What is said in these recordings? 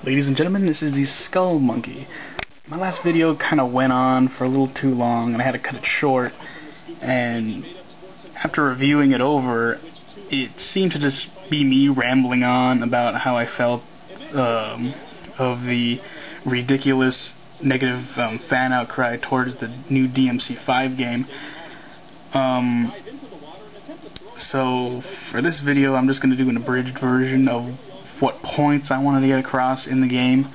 Ladies and gentlemen, this is the SKLMUNKY. My last video kind of went on for a little too long, and I had to cut it short. And after reviewing it over, it seemed to just be me rambling on about how I felt of the ridiculous negative fan outcry towards the new DMC5 game. So for this video, I'm just going to do an abridged version of what points I wanted to get across in the game,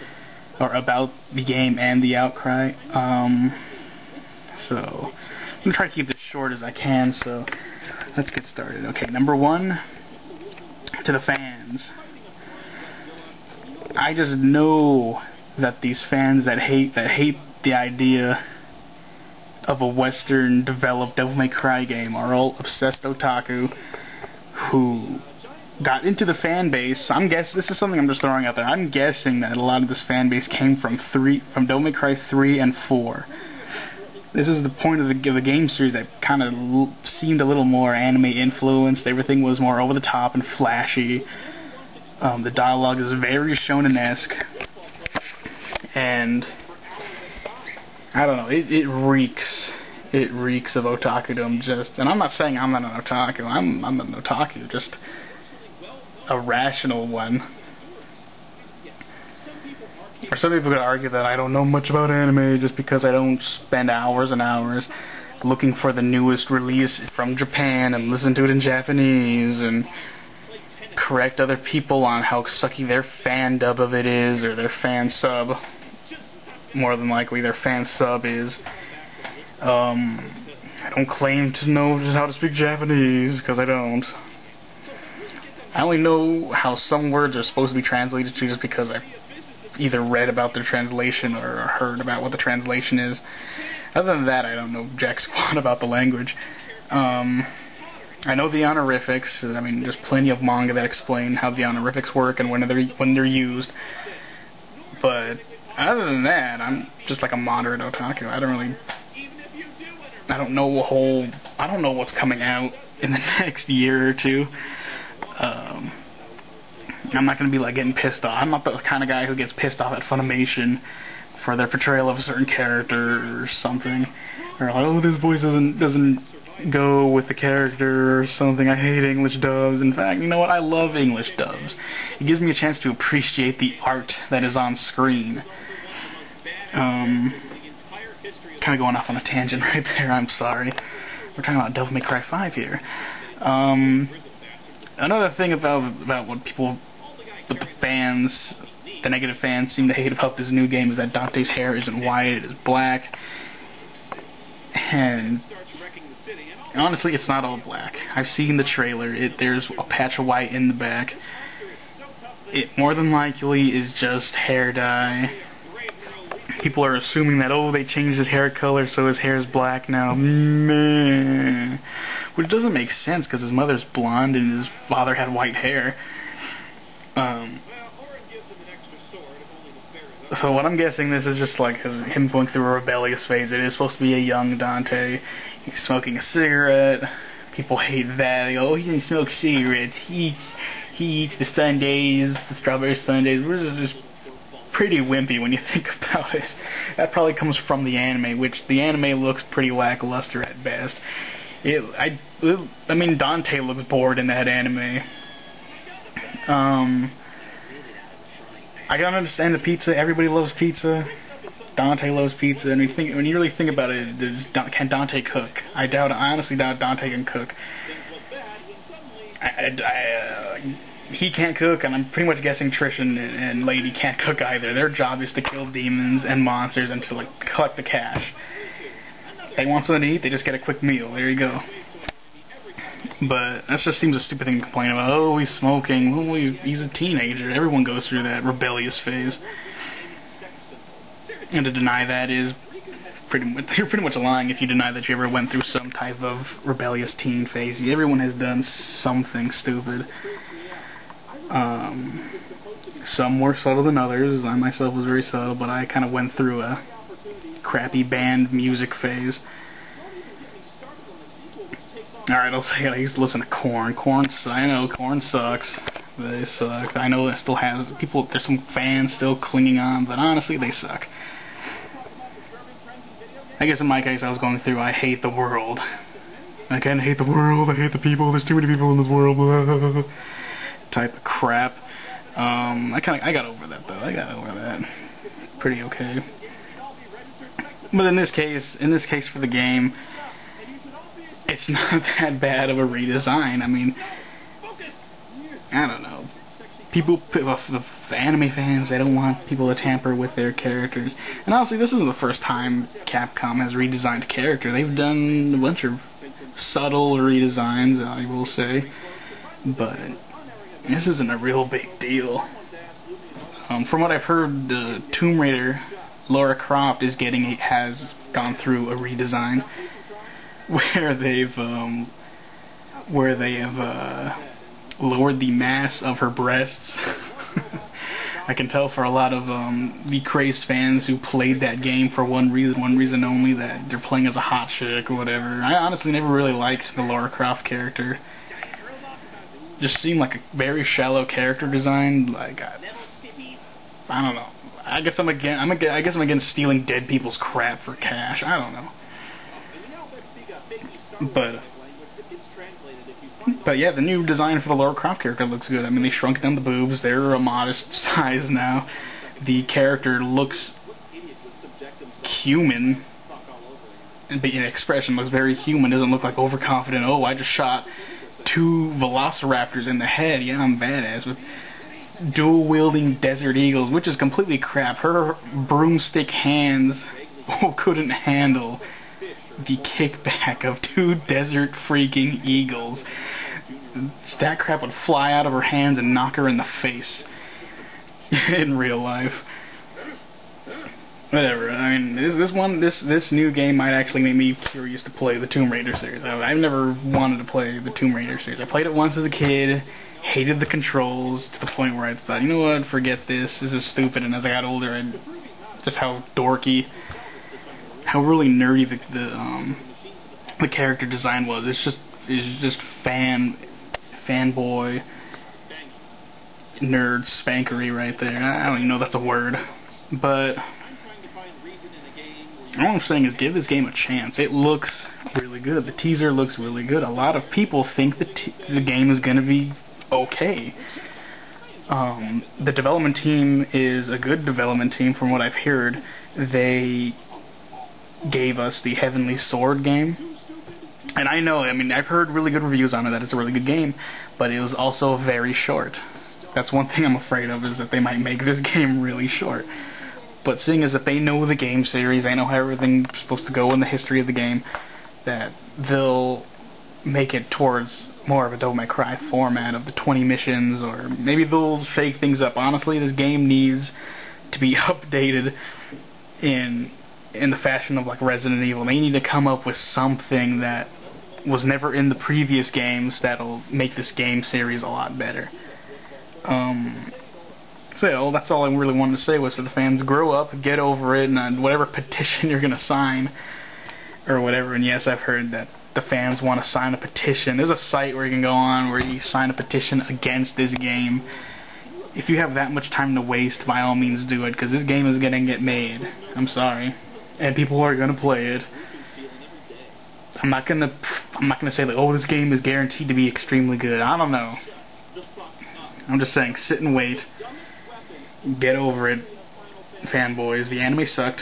or about the game and the outcry. So I'm going to try to keep this short as I can, so let's get started. Okay, number one, to the fans. I just know that these fans that hate the idea of a Western developed Devil May Cry game are all obsessed otaku who got into the fan base. This is something I'm just throwing out there. I'm guessing that a lot of this fan base came from Devil May Cry 3 and 4. This is the point of the game series that kind of seemed a little more anime influenced. Everything was more over the top and flashy. The dialogue is very shonen-esque, and I don't know, it reeks of otakudom. And I'm not saying I'm not an otaku. I'm an otaku, just a rational one. Or some people could argue that I don't know much about anime just because I don't spend hours and hours looking for the newest release from Japan and listen to it in Japanese and correct other people on how sucky their fan dub of it is, or their fan sub. More than likely their fan sub is. I don't claim to know just how to speak Japanese, because I don't. I only know how some words are supposed to be translated to just because I've either read about their translation or heard about what the translation is. Other than that, I don't know jack squat about the language. I know the honorifics. I mean, there's plenty of manga that explain how the honorifics work and when they're used. But other than that, I'm just like a moderate otaku. I don't know what's coming out in the next year or two. I'm not going to be like getting pissed off. I'm not the kind of guy who gets pissed off at Funimation for their portrayal of a certain character or something, or like, oh, this voice doesn't go with the character or something. I hate English dubs. In fact, you know what? I love English dubs. It gives me a chance to appreciate the art that is on screen. Kind of going off on a tangent right there. I'm sorry. We're talking about Devil May Cry 5 here. Another thing about what the negative fans seem to hate about this new game is that Dante's hair isn't white, it is black. And honestly, it's not all black. I've seen the trailer. There's a patch of white in the back. It more than likely is just hair dye. People are assuming that, oh, they changed his hair color so his hair is black now. Meh. Which doesn't make sense because his mother's blonde and his father had white hair. So what I'm guessing, this is just like him going through a rebellious phase. It is supposed to be a young Dante. He's smoking a cigarette. People hate that. They go, oh, he doesn't smoke cigarettes. He eats the sundaes, the strawberry sundaes. We're just pretty wimpy when you think about it. That probably comes from the anime, which the anime looks pretty lackluster at best. I mean, Dante looks bored in that anime. I can understand the pizza. Everybody loves pizza. Dante loves pizza. And when you really think about it, can Dante cook? I honestly doubt Dante can cook. He can't cook, and I'm pretty much guessing Trish and Lady can't cook either. Their job is to kill demons and monsters and to collect the cash. If they want something to eat, they just get a quick meal. There you go. But that just seems a stupid thing to complain about. Oh, he's smoking. Oh, he's a teenager. Everyone goes through that rebellious phase. And to deny that is you're pretty much lying if you deny that you ever went through some type of rebellious teen phase. Everyone has done something stupid. Some more subtle than others. I myself was very subtle, but I kind of went through a crappy band music phase. Alright, I'll say it. I used to listen to Korn. I know, Korn sucks. They suck. I know it still has people. There's some fans still clinging on, but honestly, they suck. I guess in my case, I was going through I hate the world. I kind of hate the world. I hate the people. There's too many people in this world. Type of crap. I got over that though. I got over that. Pretty okay. But in this case for the game, it's not that bad of a redesign. I mean, I don't know. People, the anime fans, they don't want people to tamper with their characters. And honestly, this isn't the first time Capcom has redesigned a character. They've done a bunch of subtle redesigns, I will say. But this isn't a real big deal. From what I've heard, the Tomb Raider Lara Croft has gone through a redesign where they have lowered the mass of her breasts. I can tell for a lot of the crazed fans who played that game for one reason only, that they're playing as a hot chick or whatever. I honestly never really liked the Lara Croft character. Just seemed like a very shallow character design. Like I don't know. I guess I'm against stealing dead people's crap for cash. I don't know. But yeah, the new design for the Lara Croft character looks good. I mean, they shrunk down the boobs. They're a modest size now. The character looks human. And the expression looks very human. Doesn't look like overconfident. Oh, I just shot 2 velociraptors in the head. Yeah, I'm badass. With dual-wielding desert eagles, which is completely crap. Her broomstick hands couldn't handle the kickback of 2 desert freaking eagles. That crap would fly out of her hands and knock her in the face in real life. Whatever. I mean, this new game might actually make me curious to play the Tomb Raider series. I've never wanted to play the Tomb Raider series. I played it once as a kid, hated the controls to the point where I thought, you know what, forget this. This is stupid. And as I got older, just how dorky, how really nerdy the character design was. It's just fanboy nerd spankery right there. I don't even know if that's a word, but all I'm saying is give this game a chance. It looks really good. The teaser looks really good. A lot of people think the game is going to be okay. The development team is a good development team from what I've heard. They gave us the Heavenly Sword game. And I know, I mean, I've heard really good reviews on it, that it's a really good game, but it was also very short. That's one thing I'm afraid of, is that they might make this game really short. But seeing as that they know the game series, they know how everything's supposed to go in the history of the game, that they'll make it towards more of a Devil May Cry format of the 20 missions, or maybe they'll shake things up. Honestly, this game needs to be updated in the fashion of like Resident Evil. They need to come up with something that was never in the previous games that'll make this game series a lot better. So that's all I really wanted to say was to the fans, grow up, get over it, and whatever petition you're gonna sign or whatever. And yes, I've heard that the fans want to sign a petition. There's a site where you can go on where you sign a petition against this game. If you have that much time to waste, by all means do it, because this game is gonna get made. I'm sorry. And people are gonna play it. I'm not gonna say like, oh, this game is guaranteed to be extremely good. I don't know. I'm just saying, sit and wait. Get over it, fanboys. The anime sucked.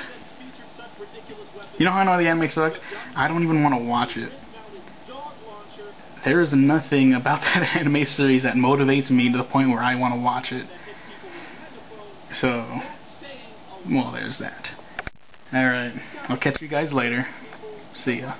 You know how I know the anime sucked? I don't even want to watch it. There is nothing about that anime series that motivates me to the point where I want to watch it. So, well, there's that. Alright, I'll catch you guys later. See ya.